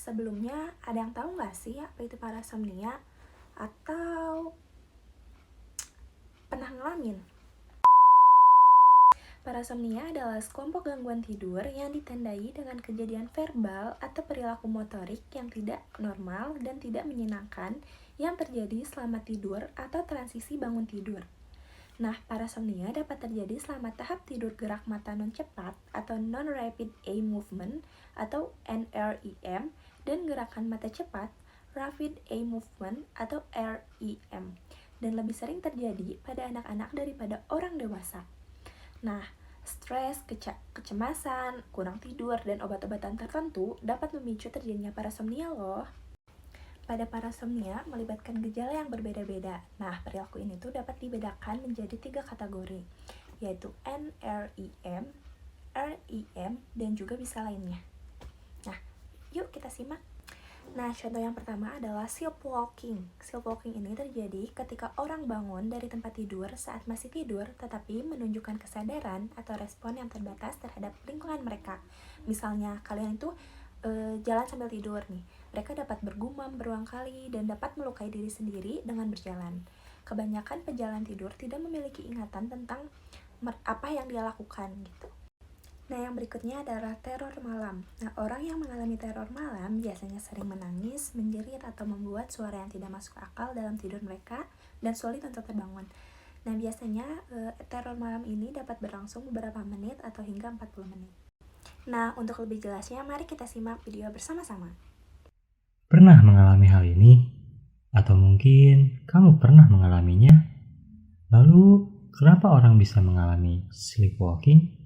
sebelumnya ada yang tahu nggak sih apa itu parasomnia? Atau pernah ngalamin? Parasomnia adalah sekelompok gangguan tidur yang ditandai dengan kejadian verbal atau perilaku motorik yang tidak normal dan tidak menyenangkan yang terjadi selama tidur atau transisi bangun tidur. Nah, parasomnia dapat terjadi selama tahap tidur gerak mata non-cepat atau non-rapid eye movement atau NREM dan gerakan mata cepat rapid eye movement atau REM, dan lebih sering terjadi pada anak-anak daripada orang dewasa. Nah, stres, kecemasan, kurang tidur, dan obat-obatan tertentu dapat memicu terjadinya parasomnia loh. Pada parasomnia melibatkan gejala yang berbeda-beda. Nah, perilaku ini tuh dapat dibedakan menjadi 3 kategori, yaitu NREM, REM, dan juga bisa lainnya. Nah, yuk kita simak. Nah, contoh yang pertama adalah sleepwalking. Sleepwalking ini terjadi ketika orang bangun dari tempat tidur saat masih tidur, tetapi menunjukkan kesadaran atau respon yang terbatas terhadap lingkungan mereka. Misalnya, kalian itu jalan sambil tidur nih. Mereka dapat bergumam berulang kali dan dapat melukai diri sendiri dengan berjalan. Kebanyakan pejalan tidur tidak memiliki ingatan tentang apa yang dia lakukan gitu. Nah, yang berikutnya adalah teror malam. Nah, orang yang mengalami teror malam biasanya sering menangis, menjerit, atau membuat suara yang tidak masuk akal dalam tidur mereka dan sulit untuk terbangun. Nah, biasanya teror malam ini dapat berlangsung beberapa menit atau hingga 40 menit. Nah, untuk lebih jelasnya, mari kita simak video bersama-sama. Pernah mengalami hal ini? Atau mungkin kamu pernah mengalaminya? Lalu, kenapa orang bisa mengalami sleepwalking?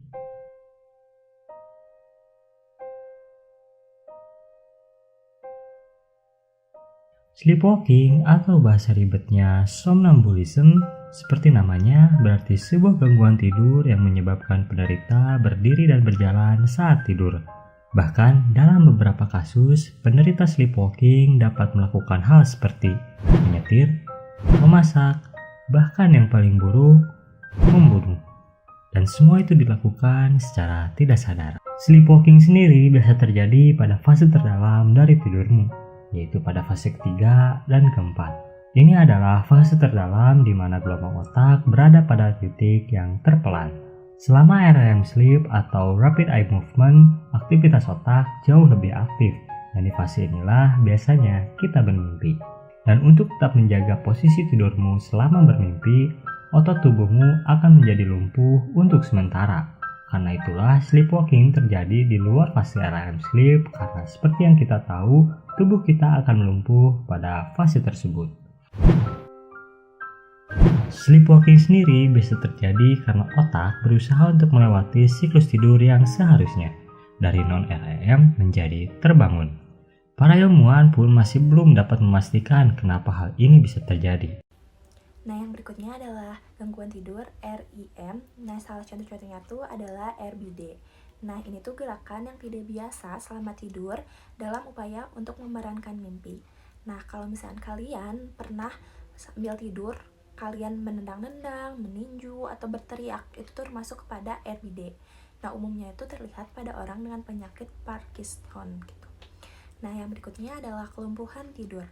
Sleepwalking atau bahasa ribetnya somnambulism, seperti namanya, berarti sebuah gangguan tidur yang menyebabkan penderita berdiri dan berjalan saat tidur. Bahkan dalam beberapa kasus, penderita sleepwalking dapat melakukan hal seperti menyetir, memasak, bahkan yang paling buruk, membunuh. Dan semua itu dilakukan secara tidak sadar. Sleepwalking sendiri biasa terjadi pada fase terdalam dari tidurmu, yaitu pada fase ketiga dan keempat. Ini adalah fase terdalam di mana gelombang otak berada pada titik yang terpelan. Selama REM sleep atau rapid eye movement, aktivitas otak jauh lebih aktif, dan di fase inilah biasanya kita bermimpi. Dan untuk tetap menjaga posisi tidurmu selama bermimpi, otot tubuhmu akan menjadi lumpuh untuk sementara. Karena itulah sleepwalking terjadi di luar fase REM sleep, karena seperti yang kita tahu, tubuh kita akan melumpuh pada fase tersebut. Sleepwalking sendiri bisa terjadi karena otak berusaha untuk melewati siklus tidur yang seharusnya dari non-REM menjadi terbangun. Para ilmuwan pun masih belum dapat memastikan kenapa hal ini bisa terjadi. Nah, yang berikutnya adalah gangguan tidur REM. Nah, salah contoh-contohnya tuh adalah RBD. Nah, ini tuh gerakan yang tidak biasa selama tidur dalam upaya untuk memerankan mimpi. Nah, kalau misalnya kalian pernah sambil tidur, kalian menendang-nendang, meninju, atau berteriak, itu termasuk kepada RBD. Nah, umumnya itu terlihat pada orang dengan penyakit Parkinson gitu. Nah, yang berikutnya adalah kelumpuhan tidur.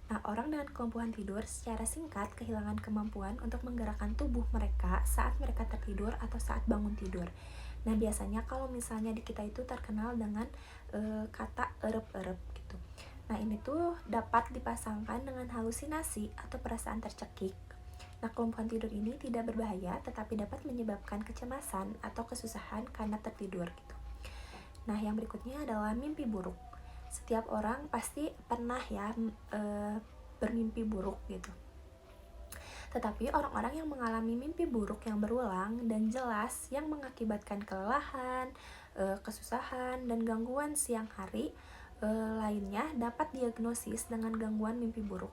Nah, orang dengan kelumpuhan tidur secara singkat kehilangan kemampuan untuk menggerakkan tubuh mereka saat mereka tertidur atau saat bangun tidur. Nah, biasanya kalau misalnya di kita itu terkenal dengan kata erep-erep gitu. Nah, ini tuh dapat dipasangkan dengan halusinasi atau perasaan tercekik. Nah, kelumpuhan tidur ini tidak berbahaya tetapi dapat menyebabkan kecemasan atau kesusahan karena tertidur gitu. Nah, yang berikutnya adalah mimpi buruk. Setiap orang pasti pernah ya bermimpi buruk gitu. Tetapi orang-orang yang mengalami mimpi buruk yang berulang dan jelas yang mengakibatkan kelelahan, kesusahan, dan gangguan siang hari lainnya dapat diagnosis dengan gangguan mimpi buruk.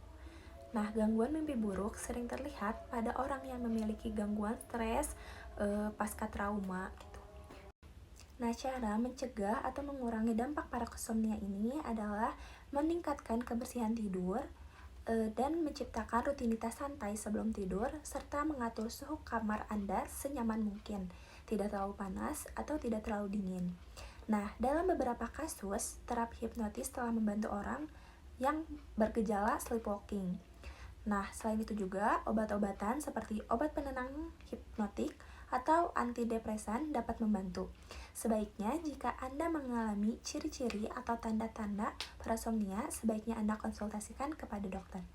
Nah, gangguan mimpi buruk sering terlihat pada orang yang memiliki gangguan stres pasca trauma gitu. Nah, cara mencegah atau mengurangi dampak parasomnia ini adalah meningkatkan kebersihan tidur dan menciptakan rutinitas santai sebelum tidur, serta mengatur suhu kamar Anda senyaman mungkin, tidak terlalu panas atau tidak terlalu dingin. Nah, dalam beberapa kasus, terapi hipnotis telah membantu orang yang bergejala sleepwalking. Nah, selain itu juga, obat-obatan seperti obat penenang hipnotik atau antidepresan dapat membantu. Sebaiknya jika Anda mengalami ciri-ciri atau tanda-tanda parasomnia, sebaiknya Anda konsultasikan kepada dokter.